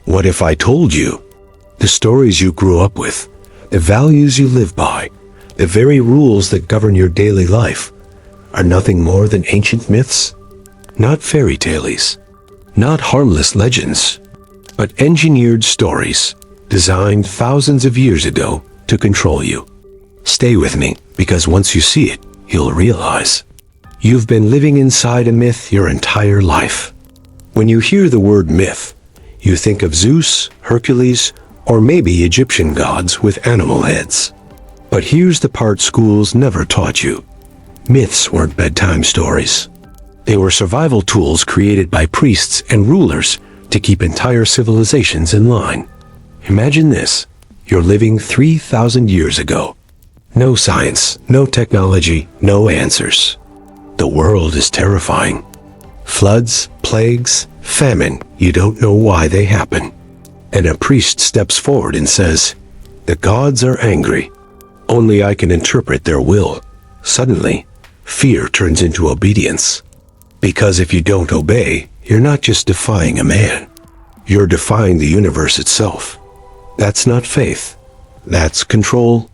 What if I told you the stories you grew up with, the values you live by, the very rules that govern your daily life are nothing more than ancient myths? Not fairy tales, not harmless legends, but engineered stories designed thousands of years ago to control you. Stay with me, because once you see it, you'll realize you've been living inside a myth your entire life. When you hear the word myth, you think of Zeus, Hercules, or maybe Egyptian gods with animal heads. But here's the part schools never taught you. Myths weren't bedtime stories. They were survival tools created by priests and rulers to keep entire civilizations in line. Imagine this. You're living 3,000 years ago. No science, no technology, no answers. The world is terrifying. Floods, plagues, famine, you don't know why they happen. And a priest steps forward and says, "The gods are angry. Only I can interpret their will." Suddenly, fear turns into obedience. Because if you don't obey, you're not just defying a man. You're defying the universe itself. That's not faith. That's control.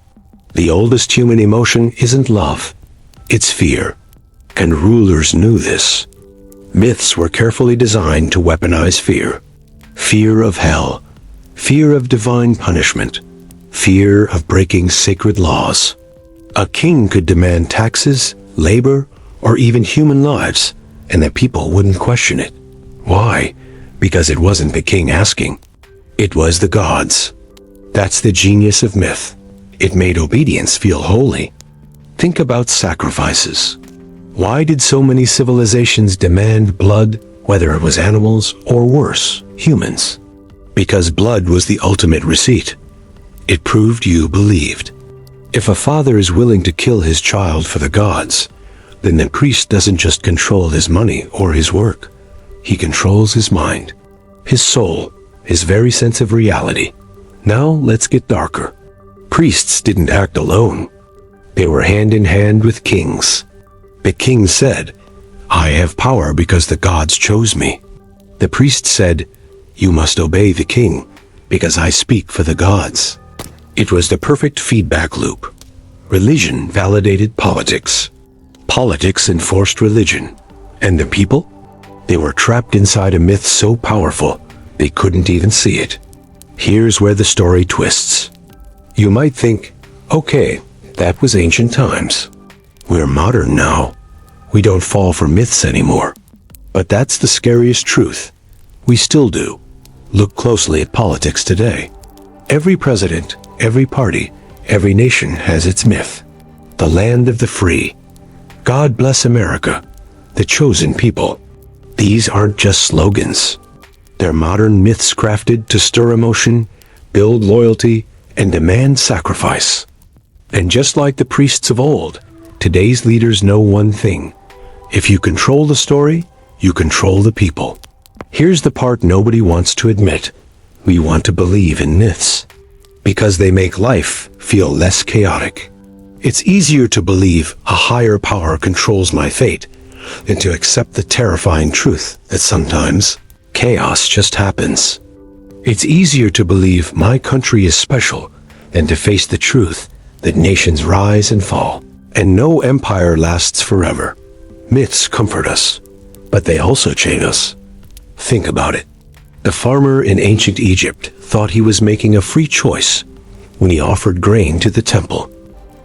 The oldest human emotion isn't love. It's fear. And rulers knew this. Myths were carefully designed to weaponize fear. Fear of hell. Fear of divine punishment. Fear of breaking sacred laws. A king could demand taxes, labor, or even human lives, and the people wouldn't question it. Why? Because it wasn't the king asking. It was the gods. That's the genius of myth. It made obedience feel holy. Think about sacrifices. Why did so many civilizations demand blood, whether it was animals or worse, humans? Because blood was the ultimate receipt. It proved you believed. If a father is willing to kill his child for the gods, then the priest doesn't just control his money or his work. He controls his mind, his soul, his very sense of reality. Now let's get darker. Priests didn't act alone. They were hand in hand with kings. The king said, "I have power because the gods chose me." The priest said, "You must obey the king because I speak for the gods." It was the perfect feedback loop. Religion validated politics. Politics enforced religion. And the people? They were trapped inside a myth so powerful, they couldn't even see it. Here's where the story twists. You might think, okay, that was ancient times. We're modern now. We don't fall for myths anymore. But that's the scariest truth. We still do. Look closely at politics today. Every president, every party, every nation has its myth. The land of the free. God bless America. The chosen people. These aren't just slogans. They're modern myths crafted to stir emotion, build loyalty, and demand sacrifice. And just like the priests of old, today's leaders know one thing. If you control the story, you control the people. Here's the part nobody wants to admit. We want to believe in myths because they make life feel less chaotic. It's easier to believe a higher power controls my fate than to accept the terrifying truth that sometimes chaos just happens. It's easier to believe my country is special than to face the truth that nations rise and fall, and no empire lasts forever. Myths comfort us, but they also chain us. Think about it. The farmer in ancient Egypt thought he was making a free choice when he offered grain to the temple.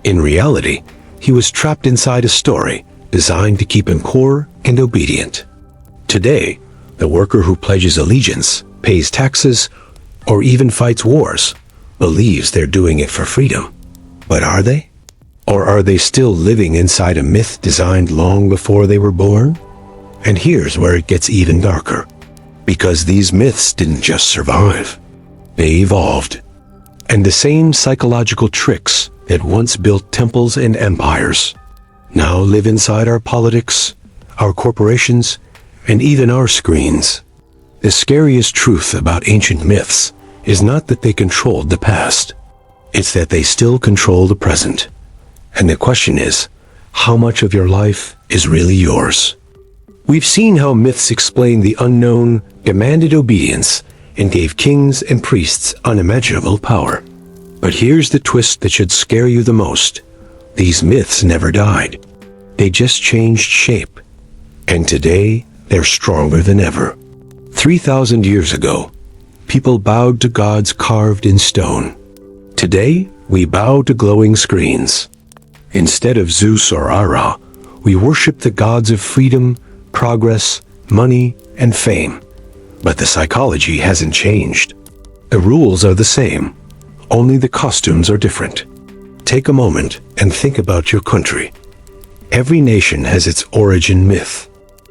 In reality, he was trapped inside a story designed to keep him poor and obedient. Today, the worker who pledges allegiance, pays taxes, or even fights wars believes they're doing it for freedom. But are they? Or are they still living inside a myth designed long before they were born? And here's where it gets even darker. Because these myths didn't just survive. They evolved. And the same psychological tricks that once built temples and empires now live inside our politics, our corporations, and even our screens. The scariest truth about ancient myths is not that they controlled the past. It's that they still control the present. And the question is, how much of your life is really yours? We've seen how myths explain the unknown, demanded obedience, and gave kings and priests unimaginable power. But here's the twist that should scare you the most. These myths never died. They just changed shape. And today, they're stronger than ever. 3,000 years ago, people bowed to gods carved in stone. Today, we bow to glowing screens. Instead of Zeus or Ara, we worship the gods of freedom, progress, money, and fame. But the psychology hasn't changed. The rules are the same, only the costumes are different. Take a moment and think about your country. Every nation has its origin myth.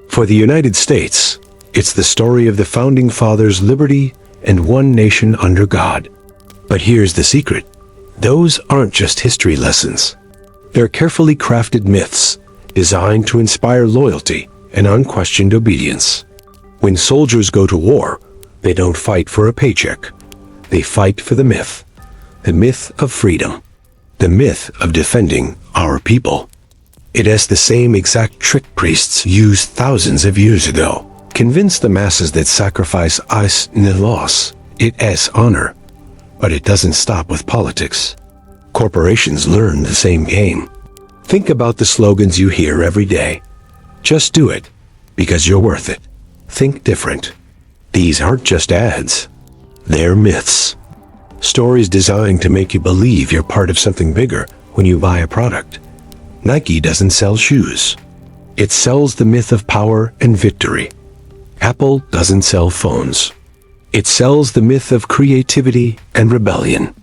For the United States, it's the story of the Founding Fathers' liberty and one nation under God. But here's the secret. Those aren't just history lessons. They're carefully crafted myths designed to inspire loyalty and unquestioned obedience. When soldiers go to war, they don't fight for a paycheck. They fight for the myth of freedom, the myth of defending our people. It has the same exact trick priests used thousands of years ago. Convince the masses that sacrifice is no loss, it has honor. But it doesn't stop with politics. Corporations learn the same game. Think about the slogans you hear every day. Just do it, because you're worth it. Think different. These aren't just ads. They're myths. Stories designed to make you believe you're part of something bigger when you buy a product. Nike doesn't sell shoes. It sells the myth of power and victory. Apple doesn't sell phones. It sells the myth of creativity and rebellion.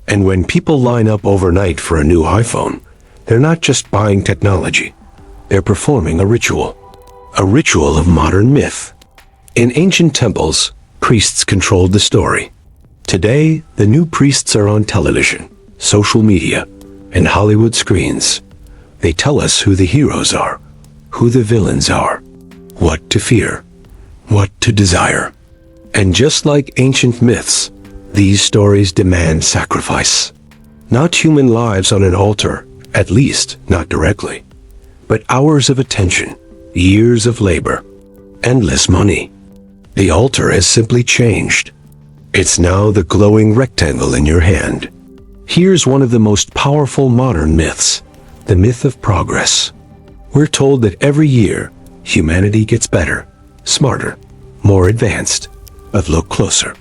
And when people line up overnight for a new iPhone, they're not just buying technology. They're performing a ritual of modern myth. In ancient temples, priests controlled the story. Today, the new priests are on television, social media, and Hollywood screens. They tell us who the heroes are, who the villains are, what to fear, what to desire. And just like ancient myths, these stories demand sacrifice. Not human lives on an altar, at least not directly, but hours of attention, years of labor, endless money. The altar has simply changed. It's now the glowing rectangle in your hand. Here's one of the most powerful modern myths, the myth of progress. We're told that every year, humanity gets better, smarter, more advanced. But look closer.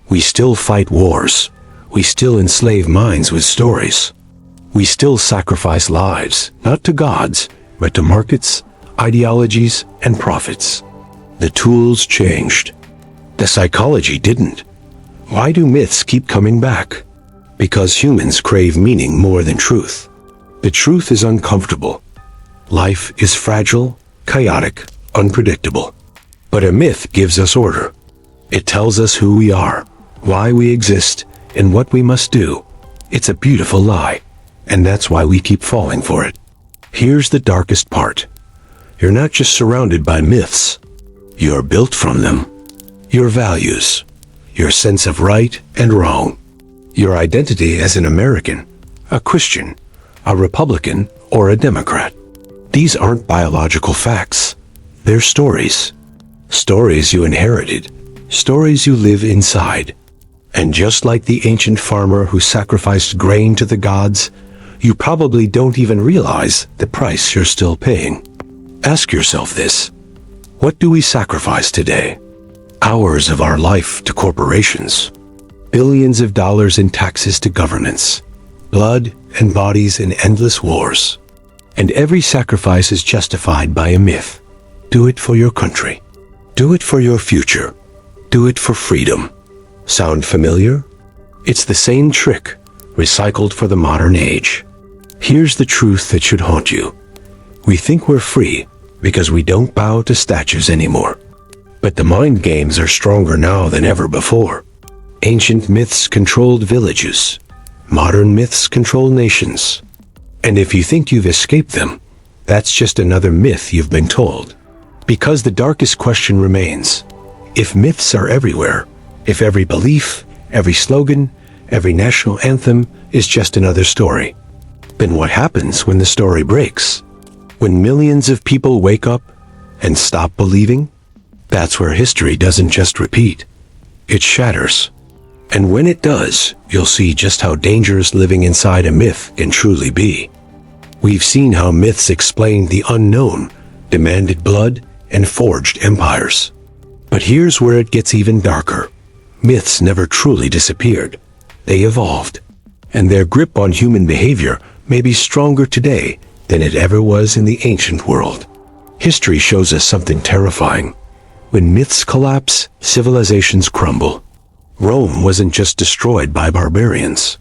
We still fight wars. We still enslave minds with stories. We still sacrifice lives, not to gods, but to markets, ideologies, and profits. The tools changed. The psychology didn't. Why do myths keep coming back? Because humans crave meaning more than truth. The truth is uncomfortable. Life is fragile, chaotic, unpredictable. But a myth gives us order. It tells us who we are, why we exist, and what we must do. It's a beautiful lie, and that's why we keep falling for it. Here's the darkest part. You're not just surrounded by myths. You're built from them. Your values, your sense of right and wrong, your identity as an American, a Christian, a Republican, or a Democrat. These aren't biological facts. They're stories. Stories you inherited. Stories you live inside. And just like the ancient farmer who sacrificed grain to the gods, you probably don't even realize the price you're still paying. Ask yourself this. What do we sacrifice today? Hours of our life to corporations. Billions of dollars in taxes to governance. Blood and bodies in endless wars. And every sacrifice is justified by a myth. Do it for your country. Do it for your future. Do it for freedom. Sound familiar? It's the same trick, recycled for the modern age. Here's the truth that should haunt you. We think we're free because we don't bow to statues anymore. But the mind games are stronger now than ever before. Ancient myths controlled villages. Modern myths control nations. And if you think you've escaped them, that's just another myth you've been told. Because the darkest question remains. If myths are everywhere, if every belief, every slogan, every national anthem is just another story, then what happens when the story breaks? When millions of people wake up and stop believing? That's where history doesn't just repeat. it shatters. And when it does, you'll see just how dangerous living inside a myth can truly be. We've seen how myths explained the unknown, demanded blood, and forged empires. But here's where it gets even darker. Myths never truly disappeared. They evolved. And their grip on human behavior may be stronger today than it ever was in the ancient world. History shows us something terrifying. When myths collapse, civilizations crumble. Rome wasn't just destroyed by barbarians.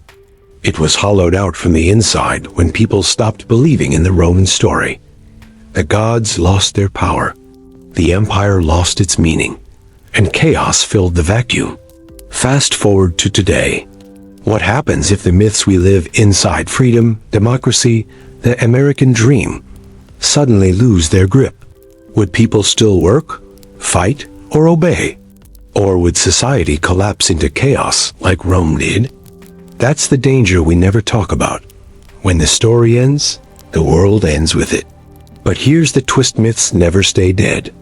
It was hollowed out from the inside when people stopped believing in the Roman story. The gods lost their power. The empire lost its meaning. And chaos filled the vacuum. Fast forward to today. What happens if the myths we live inside, freedom, democracy, the American dream, suddenly lose their grip? Would people still work, fight, or obey? Or would society collapse into chaos like Rome did? That's the danger we never talk about. When the story ends, the world ends with it. But here's the twist: myths never stay dead.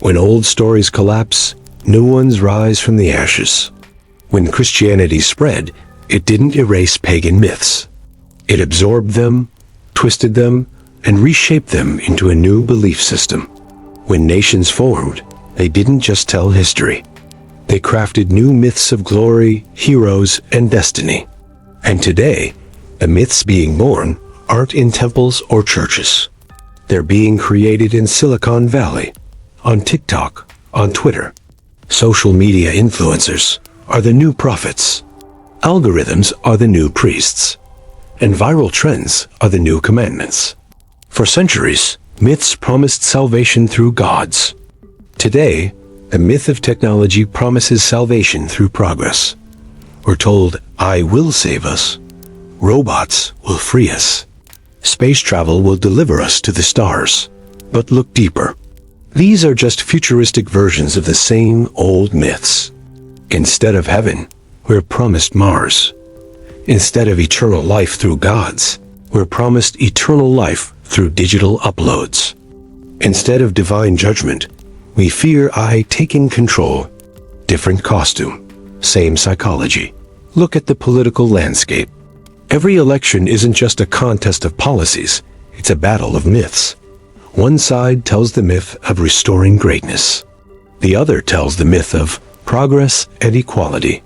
When old stories collapse, new ones rise from the ashes. When Christianity spread, it didn't erase pagan myths. It absorbed them, twisted them, and reshaped them into a new belief system. When nations formed, they didn't just tell history. They crafted new myths of glory, heroes, and destiny. And today, the myths being born aren't in temples or churches. They're being created in Silicon Valley, on TikTok, on Twitter. Social media influencers are the new prophets. Algorithms are the new priests. And viral trends are the new commandments. For centuries, myths promised salvation through gods. Today, the myth of technology promises salvation through progress. We're told, "I will save us." Robots will free us. Space travel will deliver us to the stars. But look deeper. These are just futuristic versions of the same old myths. Instead of heaven, we're promised Mars. Instead of eternal life through gods, we're promised eternal life through digital uploads. Instead of divine judgment, we fear I taking control. Different costume, same psychology. Look at the political landscape. Every election isn't just a contest of policies, it's a battle of myths. One side tells the myth of restoring greatness. The other tells the myth of progress and equality.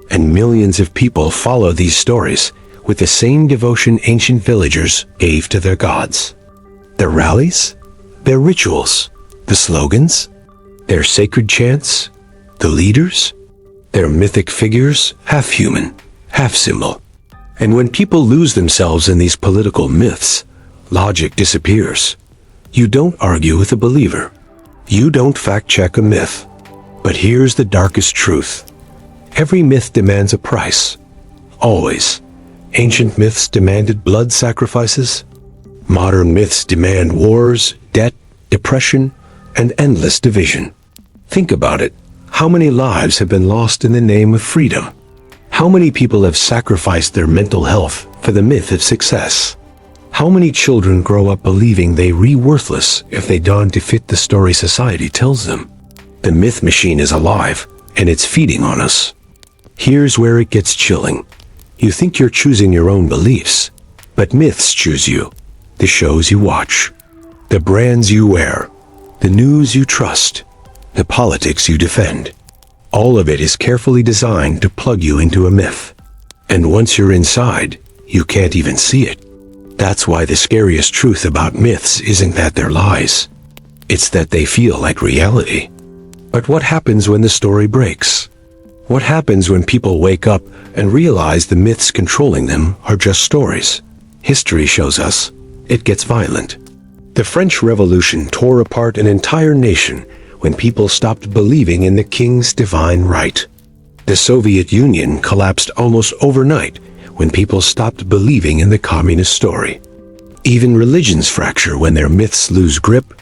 And millions of people follow these stories with the same devotion ancient villagers gave to their gods. Their rallies, their rituals, the slogans, their sacred chants, the leaders, their mythic figures, half human, half symbol. And when people lose themselves in these political myths, logic disappears. You don't argue with a believer. You don't fact-check a myth. But here's the darkest truth. Every myth demands a price. Always. Ancient myths demanded blood sacrifices. Modern myths demand wars, debt, depression, and endless division. Think about it. How many lives have been lost in the name of freedom? How many people have sacrificed their mental health for the myth of success? How many children grow up believing they're worthless if they don't fit the story society tells them? The myth machine is alive, and it's feeding on us. Here's where it gets chilling. You think you're choosing your own beliefs, but myths choose you. The shows you watch, the brands you wear, the news you trust, the politics you defend. All of it is carefully designed to plug you into a myth. And once you're inside, you can't even see it. That's why the scariest truth about myths isn't that they're lies. It's that they feel like reality. But what happens when the story breaks? What happens when people wake up and realize the myths controlling them are just stories? History shows us it gets violent. The French Revolution tore apart an entire nation when people stopped believing in the king's divine right. The Soviet Union collapsed almost overnight when people stopped believing in the communist story. Even religions fracture when their myths lose grip,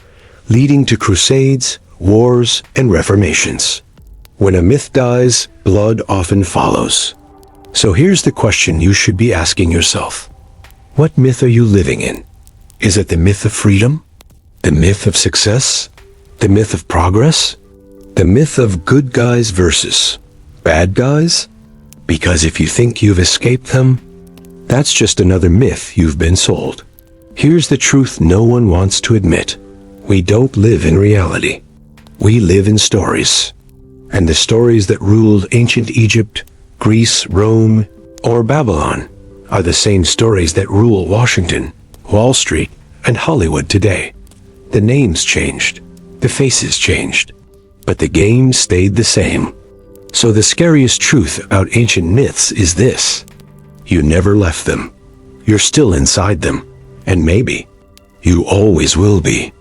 leading to crusades, wars, and reformations. When a myth dies, blood often follows. So here's the question you should be asking yourself. What myth are you living in? Is it the myth of freedom? The myth of success? The myth of progress? The myth of good guys versus Bad guys? Because if you think you've escaped them, that's just another myth you've been sold. Here's the truth no one wants to admit. We don't live in reality. We live in stories. And the stories that ruled ancient Egypt, Greece, Rome, or Babylon are the same stories that rule Washington, Wall Street, and Hollywood today. The names changed, the faces changed, but the game stayed the same. So the scariest truth about ancient myths is this: you never left them. You're still inside them, and maybe you always will be.